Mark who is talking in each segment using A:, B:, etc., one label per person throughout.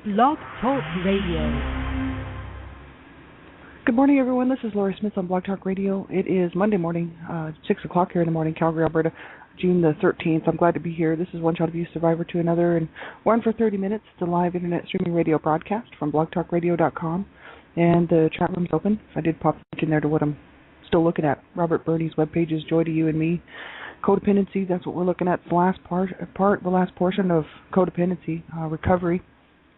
A: Blog Talk Radio.
B: Good morning, everyone. This is Laurie Smith on Blog Talk Radio. It is Monday morning, 6 o'clock here in the morning, Calgary, Alberta, June the 13th. I'm glad to be here. This is One Child Abuse Survivor to Another, and we're on for 30 minutes. It's a live internet streaming radio broadcast from blogtalkradio.com, and the chat room's open. I did pop in there to what I'm still looking at. Robert Burney's webpage is Joy to You and Me. Codependency, that's what we're looking at. It's the last the last portion of codependency, recovery.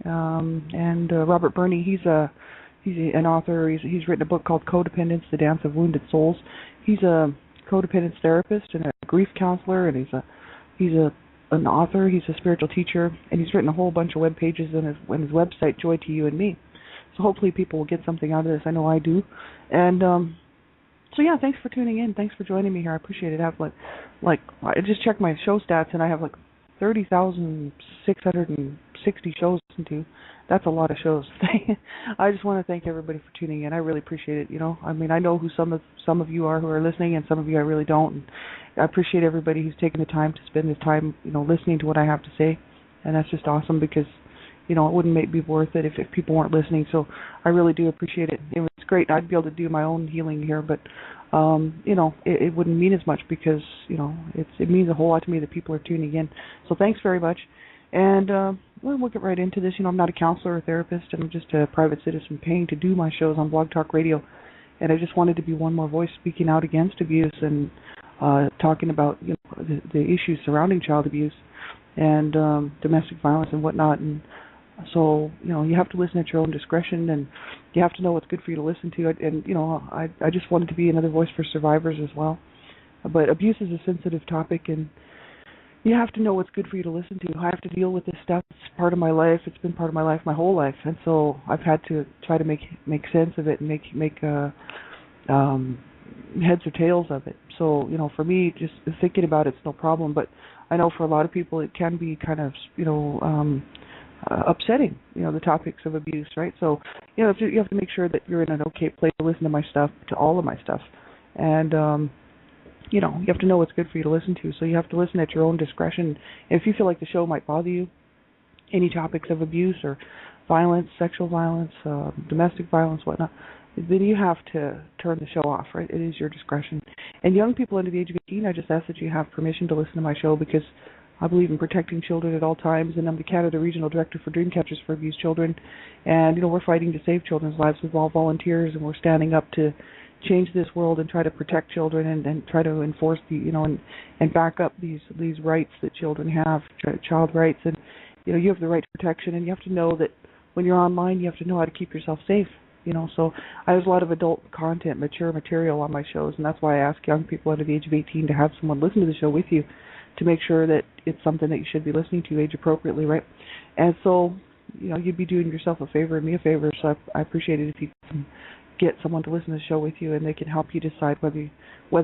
B: Robert Burney, he's an author. He's written a book called Codependence: The Dance of Wounded Souls. He's a codependence therapist and a grief counselor, and he's an author. He's a spiritual teacher, and he's written a whole bunch of web pages on his website, Joy to You and Me. So hopefully people will get something out of this. I know I do. And so yeah, thanks for tuning in. Thanks for joining me here. I appreciate it. I have like I just checked my show stats, and I have like 30,660 shows to listen to. That's a lot of shows. I just want to thank everybody for tuning in. I really appreciate it. You know, I mean, I know who some of you are who are listening, and some of you I really don't. And I appreciate everybody who's taken the time to spend this time, you know, listening to what I have to say. And that's just awesome because, you know, it wouldn't be worth it if people weren't listening. So I really do appreciate it. It's great. I'd be able to do my own healing here, but you know, it wouldn't mean as much because, you know, it means a whole lot to me that people are tuning in. So thanks very much. And we'll get right into this. You know, I'm not a counselor or therapist. I'm just a private citizen paying to do my shows on Blog Talk Radio. And I just wanted to be one more voice speaking out against abuse and talking about, you know, the issues surrounding child abuse and domestic violence and whatnot. And so, you know, you have to listen at your own discretion, and you have to know what's good for you to listen to. And, you know, I just wanted to be another voice for survivors as well. But abuse is a sensitive topic, and you have to know what's good for you to listen to. I have to deal with this stuff. It's part of my life. It's been part of my life my whole life. And so I've had to try to make sense of it and make heads or tails of it. So, you know, for me, just thinking about it's no problem. But I know for a lot of people it can be kind of, you know, upsetting, you know, the topics of abuse, right? So, you know, you have to make sure that you're in an okay place to listen to my stuff, to all of my stuff. And, you know, you have to know what's good for you to listen to. So you have to listen at your own discretion. If you feel like the show might bother you, any topics of abuse or violence, sexual violence, domestic violence, whatnot, then you have to turn the show off, right? It is your discretion. And young people under the age of 18, I just ask that you have permission to listen to my show because I believe in protecting children at all times, and I'm the Canada Regional Director for Dreamcatchers for Abused Children. And, you know, we're fighting to save children's lives with all volunteers, and we're standing up to change this world and try to protect children and try to enforce the, you know, and back up these rights that children have, child rights. And, you know, you have the right to protection, and you have to know that when you're online, you have to know how to keep yourself safe. You know, so I have a lot of adult content, mature material on my shows, and that's why I ask young people under the age of 18 to have someone listen to the show with you to make sure that it's something that you should be listening to age appropriately, right? And so, you know, you'd be doing yourself a favor and me a favor, so I appreciate it if you can get someone to listen to the show with you and they can help you decide whether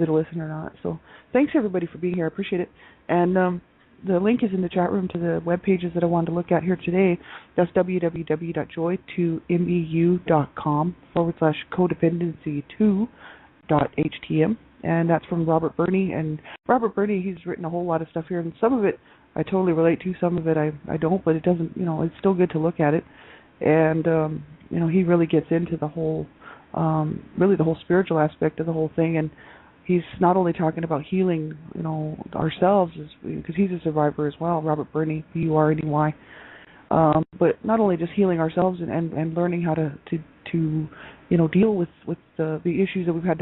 B: to listen or not. So thanks, everybody, for being here. I appreciate it. And the link is in the chat room to the web pages that I wanted to look at here today. That's www.joy2meu.com/codependency2.htm. And that's from Robert Burney. And Robert Burney, he's written a whole lot of stuff here, and some of it I totally relate to, some of it I don't, but it doesn't, you know, it's still good to look at it. And, you know, he really gets into the whole, really the whole spiritual aspect of the whole thing. And he's not only talking about healing, you know, ourselves, because he's a survivor as well, Robert Burney, B-U-R-N-E-Y. But not only just healing ourselves and learning how to you know, deal with the issues that we've had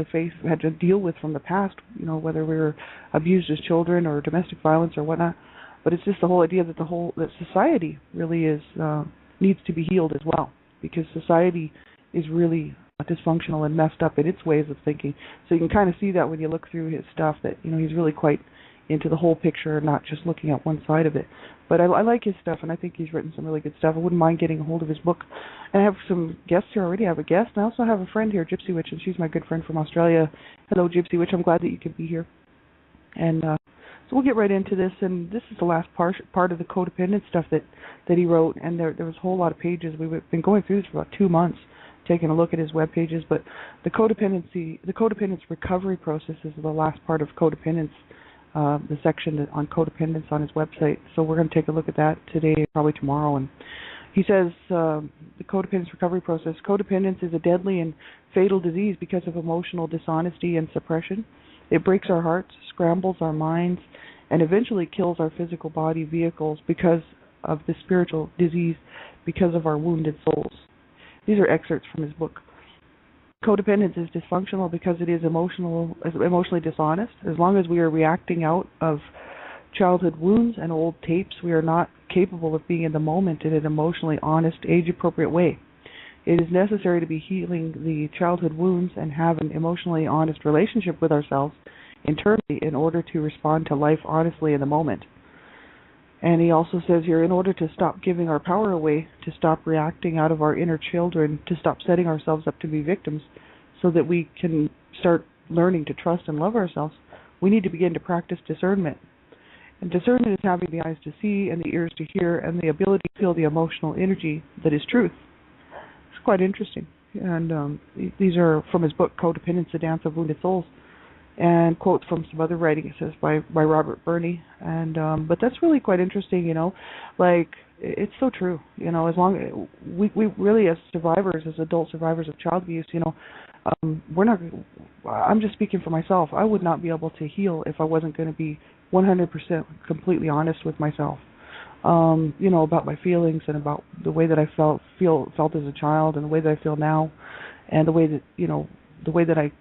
B: to deal with from the past, you know, whether we were abused as children or domestic violence or whatnot. But it's just the whole idea that that society really needs to be healed as well, because society is really dysfunctional and messed up in its ways of thinking. So you can kind of see that when you look through his stuff, that, you know, he's really quite into the whole picture and not just looking at one side of it. But I like his stuff, and I think he's written some really good stuff. I wouldn't mind getting a hold of his book. And I have some guests here already. I have a guest, and I also have a friend here, Gypsy Witch, and she's my good friend from Australia. Hello, Gypsy Witch. I'm glad that you could be here. And so we'll get right into this, and this is the last part of the codependent stuff that he wrote, and there was a whole lot of pages. We've been going through this for about 2 months, taking a look at his web pages, but the codependence recovery process is the last part of codependence, the section on codependence on his website. So we're going to take a look at that today, probably tomorrow, and He says, the codependence recovery process, codependence is a deadly and fatal disease because of emotional dishonesty and suppression. It breaks our hearts, scrambles our minds, and eventually kills our physical body vehicles because of the spiritual disease, because of our wounded souls. These are excerpts from his book. Codependence is dysfunctional because it is emotionally dishonest. As long as we are reacting out of childhood wounds and old tapes, we are not capable of being in the moment in an emotionally honest, age-appropriate way. It is necessary to be healing the childhood wounds and have an emotionally honest relationship with ourselves internally in order to respond to life honestly in the moment. And he also says here, in order to stop giving our power away, to stop reacting out of our inner children, to stop setting ourselves up to be victims so that we can start learning to trust and love ourselves, we need to begin to practice discernment. And discernment is having the eyes to see and the ears to hear and the ability to feel the emotional energy that is truth. It's quite interesting. And these are from his book, Codependence, The Dance of Wounded Souls. And quotes from some other writing, it says, by Robert Burney. And but that's really quite interesting, like, it's so true, as long we really, as survivors, as adult survivors of child abuse, we're not, I'm just speaking for myself, I would not be able to heal if I wasn't going to be 100% completely honest with myself, about my feelings and about the way that I felt as a child and the way that I feel now, and the way that, the way that I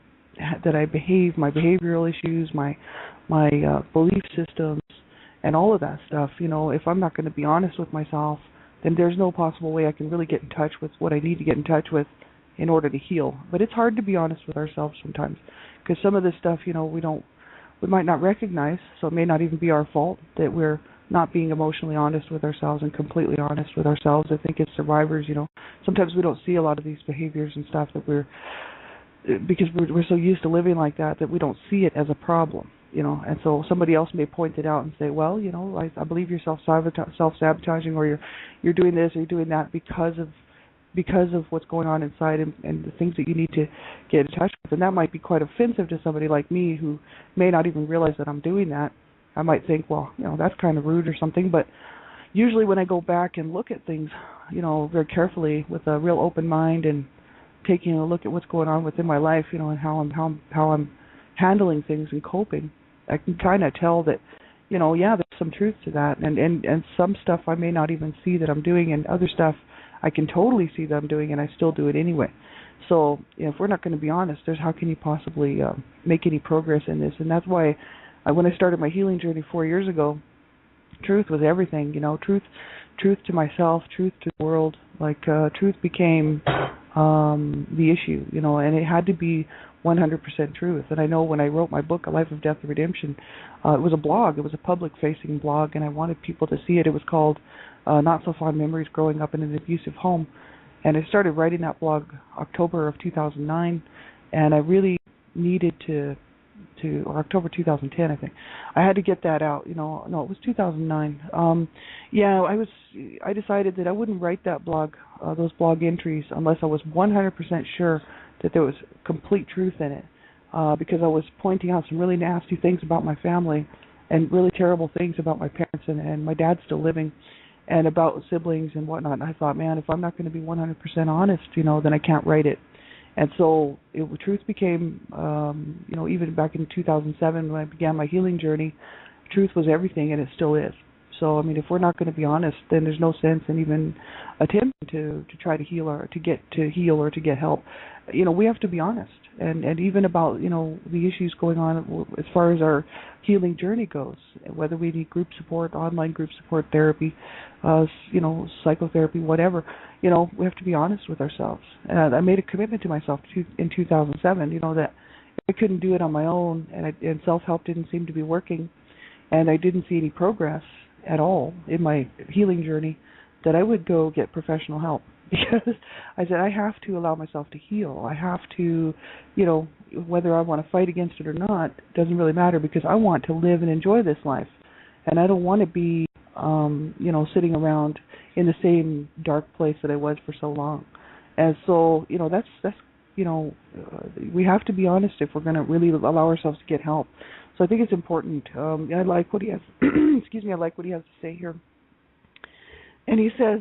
B: behave, my behavioral issues, my belief systems, and all of that stuff. If I'm not going to be honest with myself, then there's no possible way I can really get in touch with what I need to get in touch with in order to heal. But it's hard to be honest with ourselves sometimes, because some of this stuff, we might not recognize, so it may not even be our fault that we're not being emotionally honest with ourselves and completely honest with ourselves. I think as survivors, sometimes we don't see a lot of these behaviors and stuff because we're so used to living like that we don't see it as a problem, and so somebody else may point it out and say, well, I believe you're self-sabotaging, or you're doing this or you're doing that because of what's going on inside and the things that you need to get in touch with. And that might be quite offensive to somebody like me who may not even realize that I'm doing that. I might think, well, that's kind of rude or something, but usually when I go back and look at things, very carefully with a real open mind and taking a look at what's going on within my life, and how I'm handling things and coping, I can kind of tell that, there's some truth to that, and some stuff I may not even see that I'm doing, and other stuff I can totally see that I'm doing, and I still do it anyway. So if we're not going to be honest, how can you possibly make any progress in this? And that's why when I started my healing journey 4 years ago, truth was everything. Truth to myself, truth to the world. Like truth became the issue, and it had to be 100% truth. And I know when I wrote my book, A Life of Death and Redemption, it was a blog. It was a public-facing blog, and I wanted people to see it. It was called Not So Fond Memories Growing Up in an Abusive Home. And I started writing that blog October of 2009, and I really needed or October 2010, I think. I had to get that out, No, it was 2009. I decided that I wouldn't write that blog, those blog entries, unless I was 100% sure that there was complete truth in it, because I was pointing out some really nasty things about my family and really terrible things about my parents and my dad's still living, and about siblings and whatnot. And I thought, man, if I'm not going to be 100% honest, then I can't write it. And so truth became, even back in 2007 when I began my healing journey, truth was everything, and it still is. So, if we're not going to be honest, then there's no sense in even attempting to try to heal or to get help. We have to be honest, and even about, the issues going on as far as our healing journey goes, whether we need group support, online group support, therapy, psychotherapy, whatever, we have to be honest with ourselves. And I made a commitment to myself in 2007, that I couldn't do it on my own, and self-help didn't seem to be working, and I didn't see any progress at all in my healing journey, that I would go get professional help. Because I said, I have to allow myself to heal. I have to, whether I want to fight against it or not, doesn't really matter, because I want to live and enjoy this life. And I don't want to be, sitting around in the same dark place that I was for so long. And so, that's we have to be honest if we're going to really allow ourselves to get help. So I think it's important. I like what he has, I like what he has to say here. And he says,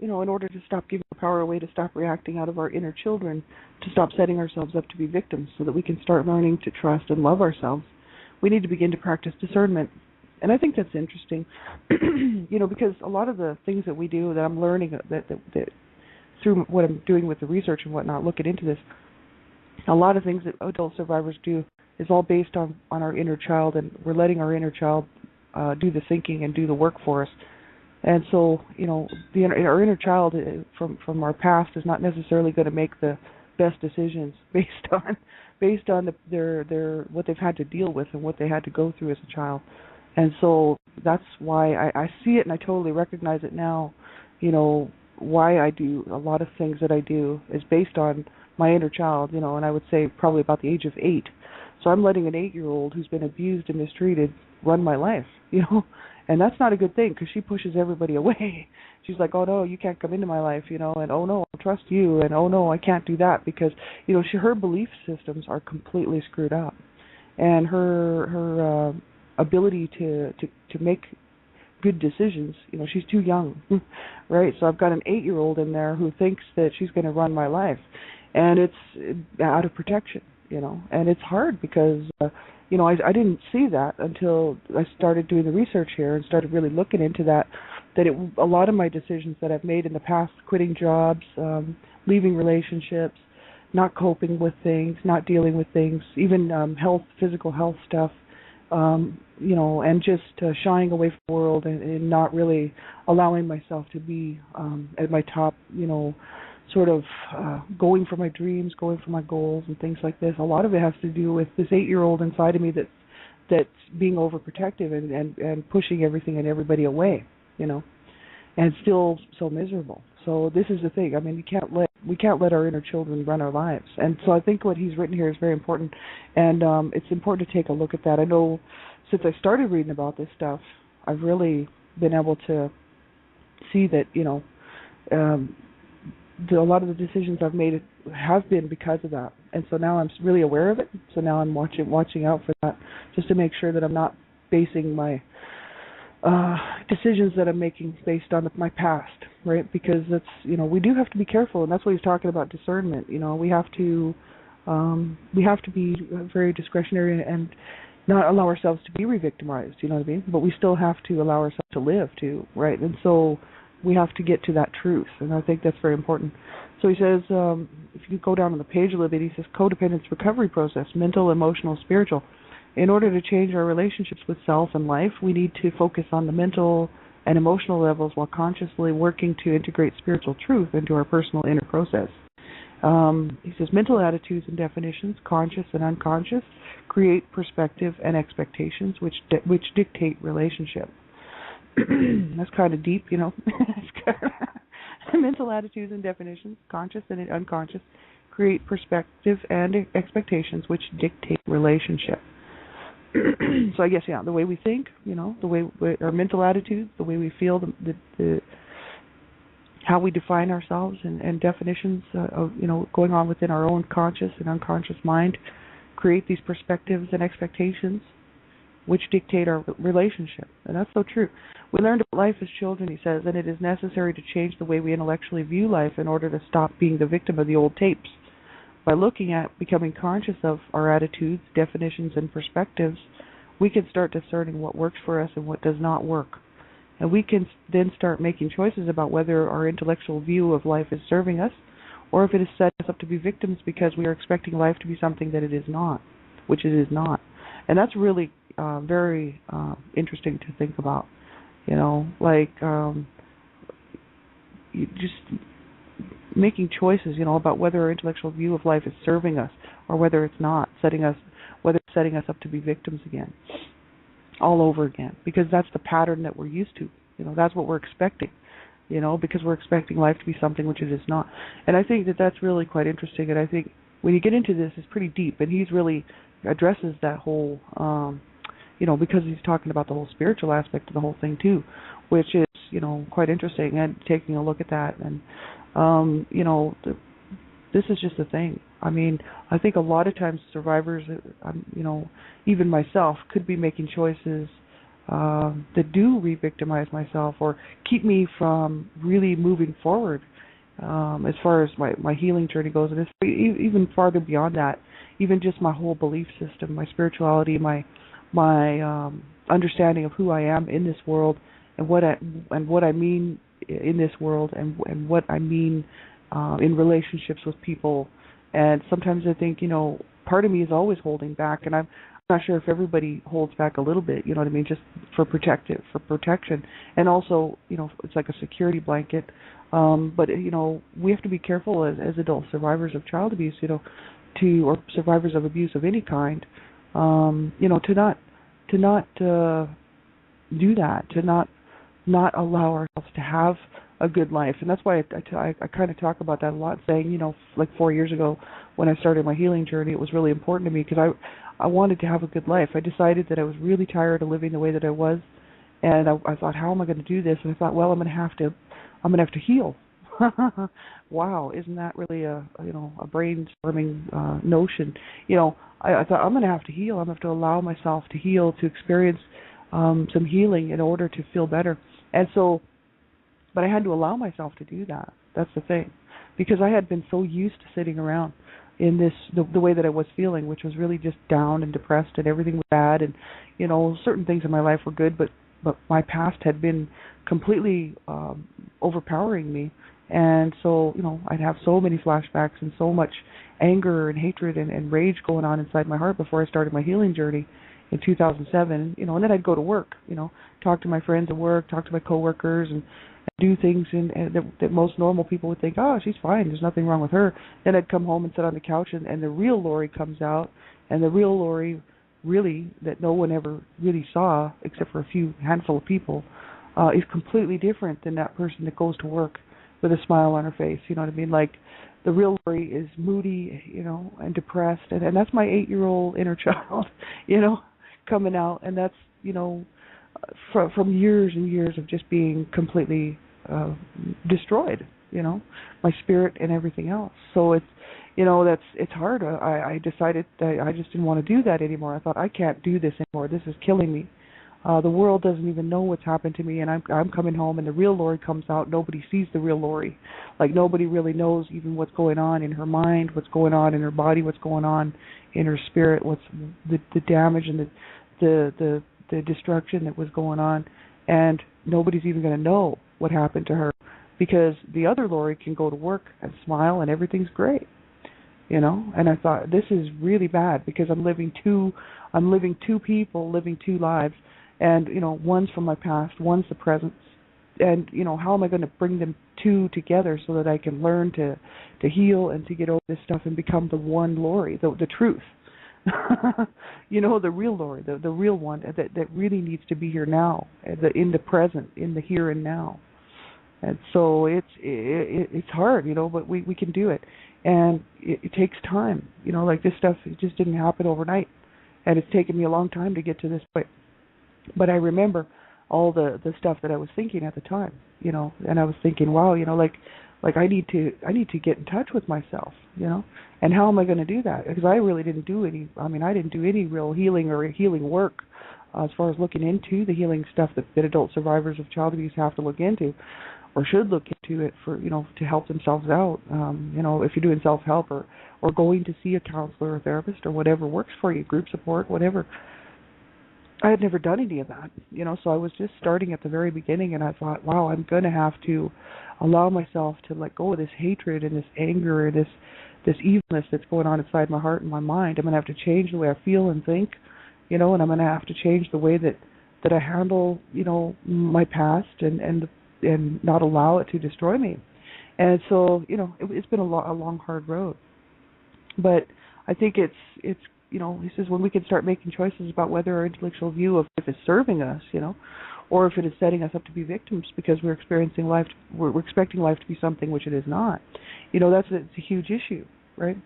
B: in order to stop giving our power away, to stop reacting out of our inner children, to stop setting ourselves up to be victims so that we can start learning to trust and love ourselves, we need to begin to practice discernment. And I think that's interesting, because a lot of the things that we do that I'm learning that through what I'm doing with the research and whatnot, looking into this, a lot of things that adult survivors do is all based on our inner child, and we're letting our inner child do the thinking and do the work for us. And so, our inner child from our past is not necessarily going to make the best decisions based on their what they've had to deal with and what they had to go through as a child. And so that's why I see it, and I totally recognize it now. Why I do a lot of things that I do is based on my inner child, and I would say probably about the age of 8. So I'm letting an 8-year-old who's been abused and mistreated run my life, and that's not a good thing because she pushes everybody away. She's like, oh no, you can't come into my life, and oh no, I'll trust you, and oh no, I can't do that because, her belief systems are completely screwed up, and her ability to make good decisions, she's too young, right? So I've got an 8-year-old in there who thinks that she's going to run my life, and it's out of protection, and it's hard because, I didn't see that until I started doing the research here and started really looking into that a lot of my decisions that I've made in the past, quitting jobs, leaving relationships, not coping with things, not dealing with things, even physical health stuff, and just shying away from the world and not really allowing myself to be at my top, sort of going for my dreams, going for my goals and things like this. A lot of it has to do with this 8-year-old inside of me that's being overprotective and pushing everything and everybody away, and still so miserable. So this is the thing. I mean, we can't let our inner children run our lives. And so I think what he's written here is very important, and it's important to take a look at that. I know since I started reading about this stuff, I've really been able to see that, a lot of the decisions I've made have been because of that. And so now I'm really aware of it. So now I'm watching out for that, just to make sure that I'm not basing my decisions that I'm making based on my past, right? Because that's, we do have to be careful, and that's what he's talking about, discernment. We have to be very discretionary and not allow ourselves to be re-victimized, you know what I mean? But we still have to allow ourselves to live too, right? And so we have to get to that truth, and I think that's very important. So he says, if you go down on the page a little bit, he says, codependence recovery process, mental, emotional, spiritual. In order to change our relationships with self and life, we need to focus on the mental and emotional levels while consciously working to integrate spiritual truth into our personal inner process. He says, mental attitudes and definitions, conscious and unconscious, create perspective and expectations which dictate relationship. That's kind of deep, Mental attitudes and definitions, conscious and unconscious, create perspective and expectations which dictate relationship. So I guess, the way we think, the way our mental attitudes, the way we feel, the how we define ourselves and definitions of, going on within our own conscious and unconscious mind, create these perspectives and expectations which dictate our relationship. And that's so true. We learned about life as children, he says, and it is necessary to change the way we intellectually view life in order to stop being the victim of the old tapes. By looking at becoming conscious of our attitudes, definitions, and perspectives, we can start discerning what works for us and what does not work. And we can then start making choices about whether our intellectual view of life is serving us or if it has set us up to be victims because we are expecting life to be something that it is not, which it is not. And that's really very interesting to think about. You just making choices, about whether our intellectual view of life is serving us or whether it's not, whether it's setting us up to be victims again, all over again, because that's the pattern that we're used to. That's what we're expecting, because we're expecting life to be something which it is not. And I think that that's really quite interesting. And I think when you get into this, it's pretty deep, and he's really addresses that whole, because he's talking about the whole spiritual aspect of the whole thing too, which is, quite interesting, and taking a look at that. And this is just the thing. I mean, I think a lot of times survivors, even myself, could be making choices that do re-victimize myself or keep me from really moving forward as far as my healing journey goes. And it's even farther beyond that, even just my whole belief system, my spirituality, my understanding of who I am in this world and what I mean in this world and what I mean in relationships with people. And sometimes I think, part of me is always holding back, and I'm not sure if everybody holds back a little bit, you know what I mean, just for protection. And also, it's like a security blanket. But we have to be careful as adult survivors of child abuse, or survivors of abuse of any kind, to not do that, to not allow ourselves to have a good life. And that's why I kind of talk about that a lot, saying, like 4 years ago when I started my healing journey, it was really important to me because I wanted to have a good life. I decided that I was really tired of living the way that I was, and I thought, how am I going to do this? And I thought, well, I'm going to have to heal. Wow, isn't that really a brainstorming notion? I thought I'm going to have to heal. I'm going to have to allow myself to heal, to experience some healing in order to feel better. And so, but I had to allow myself to do that. That's the thing, because I had been so used to sitting around in the way that I was feeling, which was really just down and depressed, and everything was bad, and certain things in my life were good, but my past had been completely overpowering me. And so, I'd have so many flashbacks and so much anger and hatred and rage going on inside my heart before I started my healing journey in 2007, and then I'd go to work, talk to my friends at work, talk to my coworkers, and do things that most normal people would think, oh, she's fine, there's nothing wrong with her. Then I'd come home and sit on the couch, and the real Lori comes out, and the real Lori, really, that no one ever really saw, except for a handful of people, is completely different than that person that goes to work with a smile on her face. You know what I mean? Like, the real Lori is moody, and depressed, and that's my 8-year-old inner child, coming out, and that's, from years and years of just being completely destroyed, my spirit and everything else. So it's, it's hard. I decided that I just didn't want to do that anymore. I thought, I can't do this anymore. This is killing me. The world doesn't even know what's happened to me, and I'm coming home, and the real Lori comes out. Nobody sees the real Lori. Like, nobody really knows even what's going on in her mind, what's going on in her body, what's going on in her spirit, what's the damage and the destruction that was going on, and nobody's even going to know what happened to her, because the other Lori can go to work and smile and everything's great, And I thought, this is really bad, because I'm living two people, living two lives, and one's from my past, one's the present, and how am I going to bring them two together so that I can learn to heal and to get over this stuff and become the one Lori, the truth. The real Lori, the real one that really needs to be here now, in the present, in the here and now. And so it's hard, but we can do it, and it takes time. Like, this stuff, it just didn't happen overnight, and it's taken me a long time to get to this point. But I remember all the stuff that I was thinking at the time, and I was thinking, wow, like I need to get in touch with myself, and how am I going to do that? Because I really didn't do I didn't do any real healing or healing work as far as looking into the healing stuff that adult survivors of child abuse have to look into, or should look into it for, to help themselves out. If you're doing self-help or going to see a counselor or therapist or whatever works for you, group support, whatever. I had never done any of that, so I was just starting at the very beginning, and I thought, wow, I'm going to have to allow myself to let go of this hatred and this anger and this evilness that's going on inside my heart and my mind. I'm going to have to change the way I feel and think, and I'm going to have to change the way that I handle, my past and not allow it to destroy me. And so, it's been a long, hard road. But I think it's this is when we can start making choices about whether our intellectual view of if it's serving us, or if it is setting us up to be victims because we're expecting life to be something which it is not. It's a huge issue, right?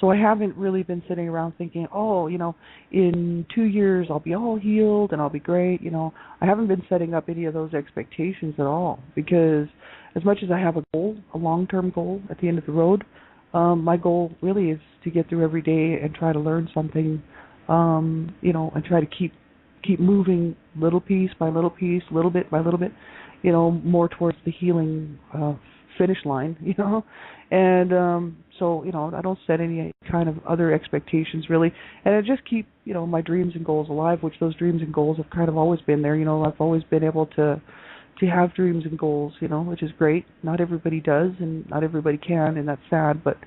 B: So I haven't really been sitting around thinking, in 2 years I'll be all healed and I'll be great. I haven't been setting up any of those expectations at all, because as much as I have a goal, a long-term goal at the end of the road, my goal really is to get through every day and try to learn something, and try to keep keep moving little piece by little piece, little bit by little bit, more towards the healing finish line, and so I don't set any kind of other expectations really, and I just keep my dreams and goals alive, which those dreams and goals have kind of always been there. I've always been able to have dreams and goals, which is great. Not everybody does, and not everybody can, and that's sad. But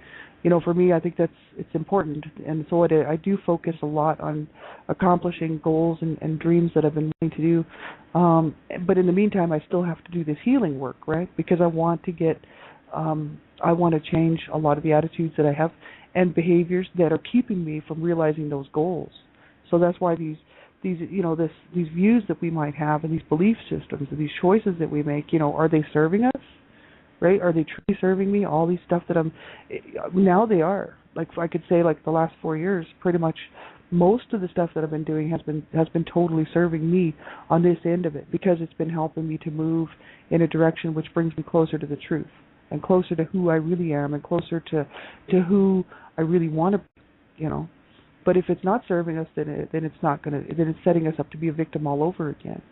B: for me, I think it's important, and so I do focus a lot on accomplishing goals and dreams that I've been wanting to do. But in the meantime, I still have to do this healing work, right? Because I want to I want to change a lot of the attitudes that I have and behaviors that are keeping me from realizing those goals. So that's why these views that we might have and these belief systems and these choices that we make, are they serving us? Right? Are they truly serving me? All these stuff that now they are. Like I could say, like the last 4 years, pretty much most of the stuff that I've been doing has been totally serving me on this end of it, because it's been helping me to move in a direction which brings me closer to the truth and closer to who I really am and closer to who I really want to be, But if it's not serving us, then it's not then it's setting us up to be a victim all over again.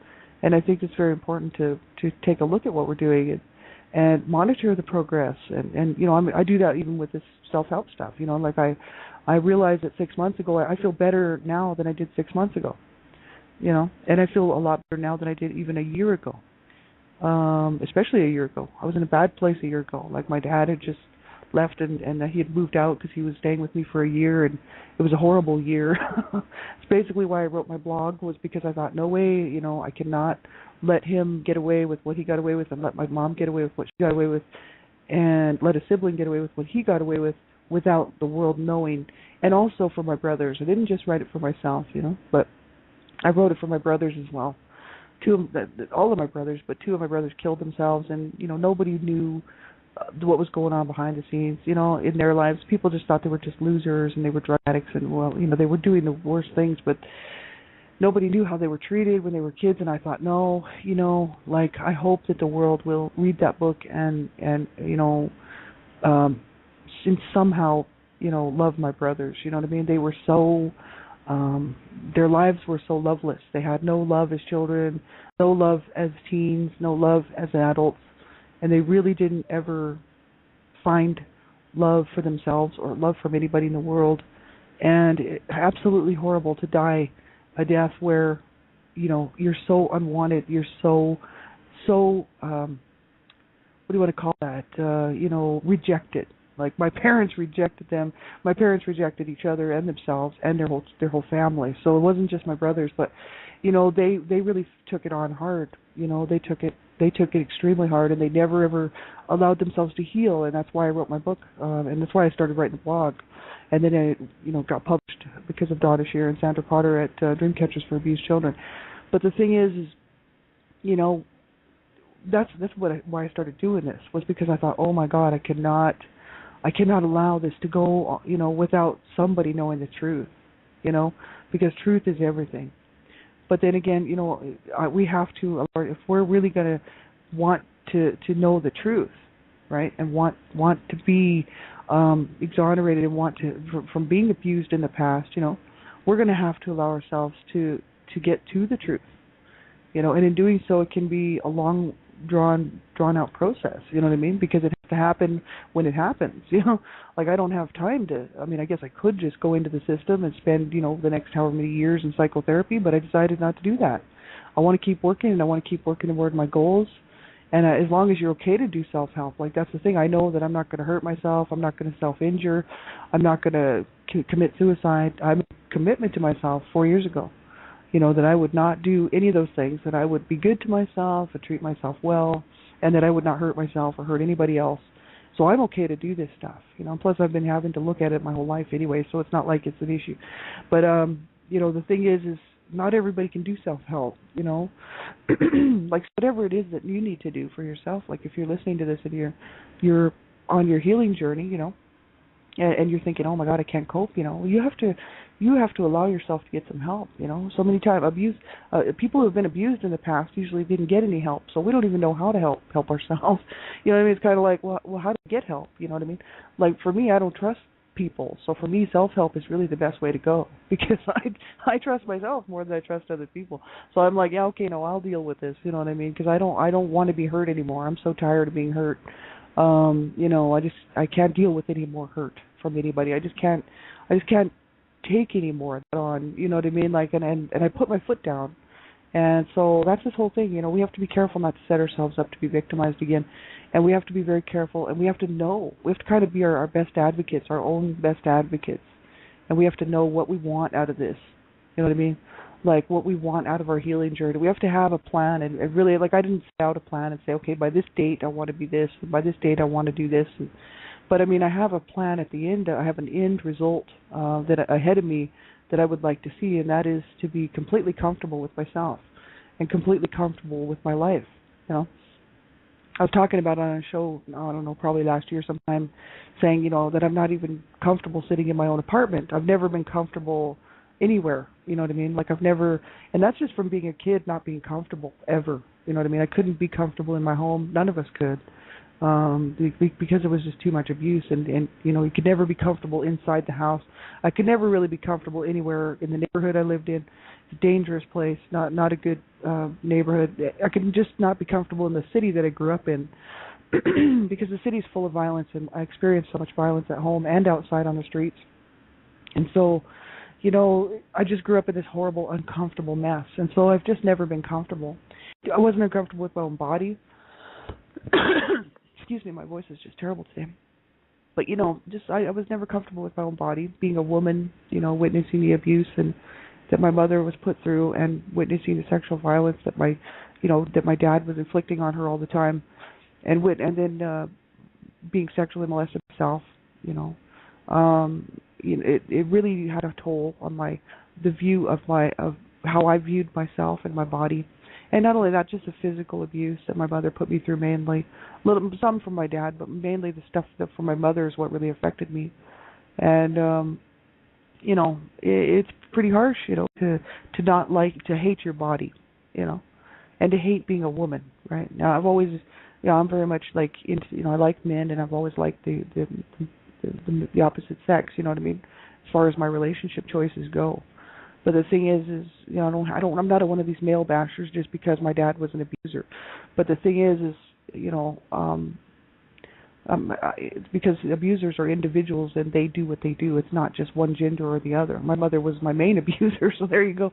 B: And I think it's very important to take a look at what we're doing and monitor the progress. And I do that even with this self-help stuff. Like I realized that 6 months ago I feel better now than I did 6 months ago. And I feel a lot better now than I did even a year ago. Especially a year ago. I was in a bad place a year ago. Like my dad had just left and he had moved out because he was staying with me for a year, and it was a horrible year. It's basically why I wrote my blog, was because I thought, no way, I cannot let him get away with what he got away with and let my mom get away with what she got away with and let a sibling get away with what he got away with without the world knowing. And also for my brothers. I didn't just write it for myself, but I wrote it for my brothers as well. All of my brothers, but 2 of my brothers killed themselves, and nobody knew what was going on behind the scenes, in their lives. People just thought they were just losers and they were drug addicts, and they were doing the worst things, but nobody knew how they were treated when they were kids. And I thought, no, I hope that the world will read that book and somehow love my brothers. You know what I mean? They were so their lives were so loveless. They had no love as children, no love as teens, no love as adults, and they really didn't ever find love for themselves or love from anybody in the world. And it's absolutely horrible to die a death where, you're so unwanted, you're so what do you want to call that? Rejected. Like my parents rejected them. My parents rejected each other and themselves and their whole family. So it wasn't just my brothers, but they really took it on hard. They took it extremely hard, and they never ever allowed themselves to heal. And that's why I wrote my book, and that's why I started writing the blog. And then it got published because of Donna Shear and Sandra Potter at Dreamcatchers for Abused Children. But the thing is that's why I started doing this, was because I thought, oh my God, I cannot allow this to go, without somebody knowing the truth, because truth is everything. But then again, we have to, if we're really going to want to know the truth, right, and want to be exonerated and want to from being abused in the past, we're going to have to allow ourselves to get to the truth, and in doing so, it can be a long drawn out process, you know what I mean? Because it has to happen when it happens, like I don't have time I guess I could just go into the system and spend, the next however many years in psychotherapy, but I decided not to do that. I want to keep working, and I want to keep working toward my goals. And as long as you're okay to do self-help, like that's the thing. I know that I'm not going to hurt myself. I'm not going to self-injure. I'm not going to commit suicide. I made a commitment to myself 4 years ago, that I would not do any of those things, that I would be good to myself and treat myself well, and that I would not hurt myself or hurt anybody else. So I'm okay to do this stuff, Plus, I've been having to look at it my whole life anyway, so it's not like it's an issue. But, the thing is not everybody can do self-help, like whatever it is that you need to do for yourself. Like if you're listening to this and you're on your healing journey, and you're thinking, oh my God, I can't cope, you have to allow yourself to get some help, So many times people who have been abused in the past usually didn't get any help, so we don't even know how to help ourselves. You know what I mean? It's kind of like, well, how do I get help? You know what I mean? Like for me, I don't trust people. So for me, self-help is really the best way to go because I trust myself more than I trust other people. So I'm like, yeah, okay, no, I'll deal with this. You know what I mean? Because I don't want to be hurt anymore. I'm so tired of being hurt. I can't deal with any more hurt from anybody. I just can't take any more of that on. You know what I mean? Like, and I put my foot down. And so that's this whole thing, we have to be careful not to set ourselves up to be victimized again. And we have to be very careful, and we have to kind of be our best advocates, our own best advocates. And we have to know what we want out of this. You know what I mean? Like what we want out of our healing journey. We have to have a plan, and really, like I didn't set out a plan and say, okay, by this date I want to be this, and by this date I want to do this. But I mean, I have a plan at the end. I have an end result that ahead of me that I would like to see, and that is to be completely comfortable with myself and completely comfortable with my life. I was talking about on a show, I don't know, probably last year sometime, saying, that I'm not even comfortable sitting in my own apartment. I've never been comfortable anywhere, you know what I mean? Like I've never, and that's just from being a kid, not being comfortable ever, you know what I mean? I couldn't be comfortable in my home. None of us could. Because it was just too much abuse, and you could never be comfortable inside the house. I could never really be comfortable anywhere in the neighborhood I lived in. It's a dangerous place, not a good neighborhood. I could just not be comfortable in the city that I grew up in because the city's full of violence, and I experienced so much violence at home and outside on the streets. And so, I just grew up in this horrible, uncomfortable mess, and so I've just never been comfortable. I wasn't uncomfortable with my own body. Excuse me, my voice is just terrible today. But I was never comfortable with my own body, being a woman, witnessing the abuse and that my mother was put through, and witnessing the sexual violence that my dad was inflicting on her all the time, and then being sexually molested myself. It really had a toll on the view of how I viewed myself and my body. And not only that, just the physical abuse that my mother put me through mainly. Some from my dad, but mainly the stuff that from my mother is what really affected me. And, it's pretty harsh, to not to hate your body, and to hate being a woman, right? Now, I've always, I'm very much like into, I like men, and I've always liked the opposite sex, you know what I mean, as far as my relationship choices go. But the thing is, I'm not one of these male bashers just because my dad was an abuser. But the thing is, it's because abusers are individuals and they do what they do. It's not just one gender or the other. My mother was my main abuser, so there you go.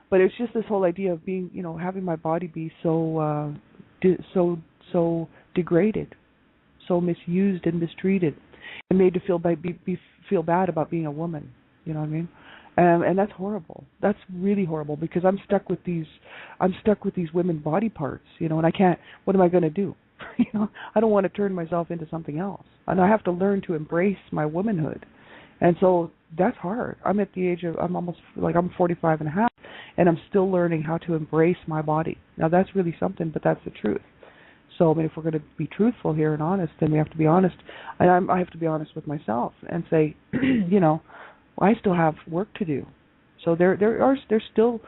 B: But it's just this whole idea of being, having my body be so degraded, so misused and mistreated, and made to feel bad about being a woman. You know what I mean? And that's horrible. That's really horrible because I'm stuck with these women body parts, and I can't. What am I going to do? I don't want to turn myself into something else, and I have to learn to embrace my womanhood. And so that's hard. I'm at the age of I'm 45 and a half, and I'm still learning how to embrace my body. Now that's really something, but that's the truth. So I mean, if we're going to be truthful here and honest, then we have to be honest. And I have to be honest with myself and say, I still have work to do. So there's still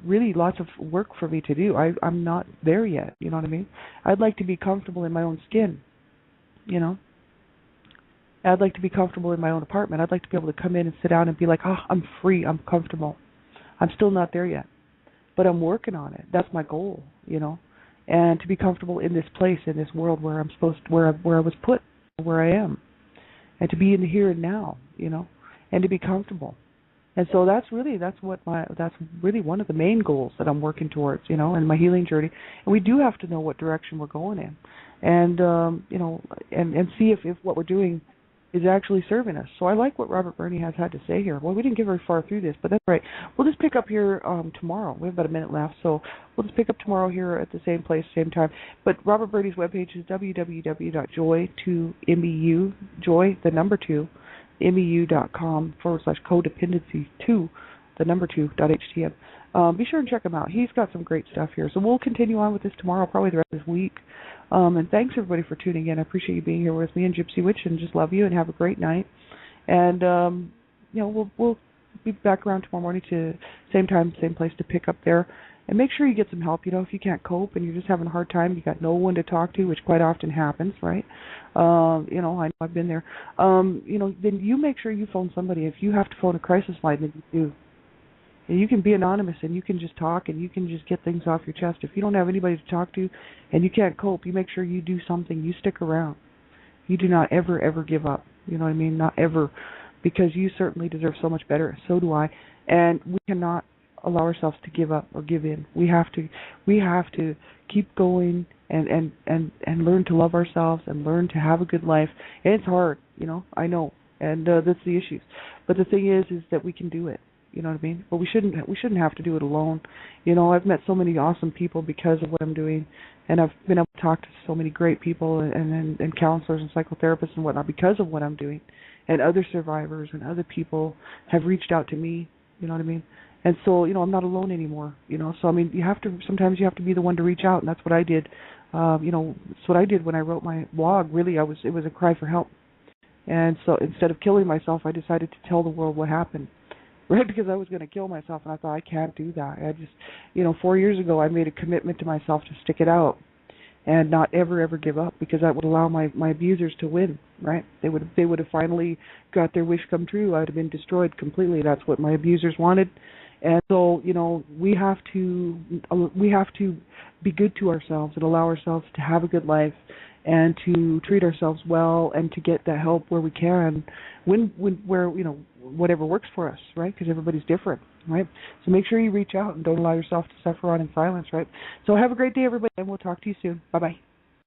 B: really lots of work for me to do. I'm not there yet, you know what I mean? I'd like to be comfortable in my own skin, I'd like to be comfortable in my own apartment. I'd like to be able to come in and sit down and be like, I'm free, I'm comfortable. I'm still not there yet, but I'm working on it. That's my goal, and to be comfortable in this place, in this world where I'm where I was put, where I am, and to be in the here and now, and to be comfortable. And so that's really one of the main goals that I'm working towards, in my healing journey. And we do have to know what direction we're going in, and and see if what we're doing is actually serving us. So I like what Robert Burney has had to say here. Well, we didn't get very far through this, but that's right. We'll just pick up here tomorrow. We have about a minute left, so we'll just pick up tomorrow here at the same place, same time. But Robert Burney's webpage is www.joy2meu, joy, the number 2, meu.com/codependency2, the number 2.htm. Be sure and check him out. He's got some great stuff here. So we'll continue on with this tomorrow, probably the rest of this week. And thanks everybody for tuning in. I appreciate you being here with me and Gypsy Witch, and just love you and have a great night. And we'll be back around tomorrow morning to same time, same place to pick up there. And make sure you get some help. You know, if you can't cope and you're just having a hard time, you got no one to talk to, which quite often happens, right? You know, I know I've been there. You know, then you make sure you phone somebody. If you have to phone a crisis line, then you do. And you can be anonymous and you can just talk and you can just get things off your chest. If you don't have anybody to talk to and you can't cope, you make sure you do something. You stick around. You do not ever give up. You know what I mean? Not ever, because you certainly deserve so much better. So do I. And we cannot allow ourselves to give up or give in. We have to keep going and learn to love ourselves and learn to have a good life. And it's hard, you know. I know, and that's the issue. But the thing is that we can do it. You know what I mean? But we shouldn't have to do it alone. You know, I've met so many awesome people because of what I'm doing, and I've been able to talk to so many great people and counselors and psychotherapists and whatnot because of what I'm doing. And other survivors and other people have reached out to me. You know what I mean? And so, you know, I'm not alone anymore. You know, so I mean, sometimes you have to be the one to reach out, and that's what I did. You know, it's what I did when I wrote my blog. Really, it was a cry for help. And so instead of killing myself, I decided to tell the world what happened. Right, because I was going to kill myself, and I thought, I can't do that. I just, you know, 4 years ago, I made a commitment to myself to stick it out and not ever give up, because that would allow my abusers to win. Right? They would have finally got their wish come true. I would have been destroyed completely. That's what my abusers wanted. And so, you know, we have to be good to ourselves and allow ourselves to have a good life and to treat ourselves well and to get that help where we can, where, you know, whatever works for us, right? Because everybody's different, right? So make sure you reach out and don't allow yourself to suffer on in silence, right? So have a great day, everybody, and we'll talk to you soon. Bye-bye.